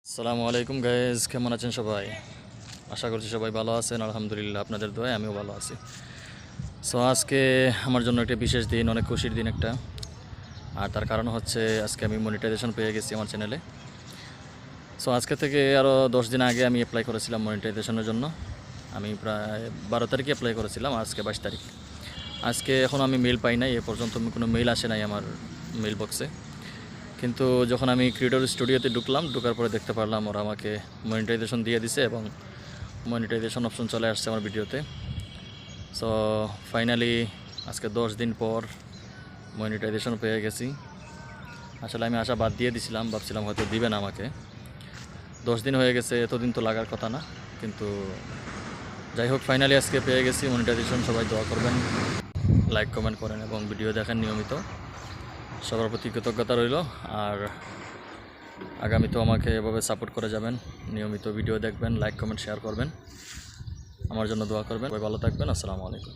আসসালামু আলাইকুম গাইজ, কেমন আছেন সবাই? আশা করছি সবাই ভালো আছেন। আলহামদুলিল্লাহ, আপনাদের দোয়ায় আমিও ভালো আছি। সো আজকে আমার জন্য একটা বিশেষ দিন, অনেক খুশির দিন একটা। আর তার কারণ হচ্ছে আজকে আমি মনিটাইজেশন পেয়ে গেছি আমার চ্যানেলে। সো আজকে থেকে আরও 10 দিন আগে আমি অ্যাপ্লাই করেছিলাম মনিটাইজেশনের জন্য। আমি প্রায় 12 তারিখে অ্যাপ্লাই করেছিলাম, আজকে 22 তারিখ। আজকে এখন আমি মেল পাই নাই, এ পর্যন্ত কোনো মেল আসে নাই আমার মেল বক্সে। কিন্তু যখন আমি ক্রিয়েটর স্টুডিওতে ঢুকার পরে দেখতে পারলাম ওরা আমাকে মনিটাইজেশন দিয়ে দিছে এবং মনিটাইজেশন অপশন চলে আসছে আমার ভিডিওতে। সো ফাইনালি আজকে 10 দিন পর মনিটাইজেশন পেয়ে গেছি। আসলে আমি আশা বাদ দিয়ে দিছিলাম, ভাবছিলাম হয়তো দিবে না আমাকে। 10 দিন হয়ে গেছে, এতদিন তো লাগার কথা না, কিন্তু যাই হোক ফাইনালি আজকে পেয়ে গেছি মনিটাইজেশন। সবাই দোয়া করবেন, লাইক কমেন্ট করেন এবং ভিডিও দেখেন নিয়মিত। সবার প্রতি কৃতজ্ঞতা রইল। আর আগামীতেও আমাকে এভাবে সাপোর্ট করে যাবেন, নিয়মিত ভিডিও দেখবেন, লাইক কমেন্ট শেয়ার করবেন, আমার জন্য দোয়া করবেন। সবাই ভালো থাকবেন। আসসালামু আলাইকুম।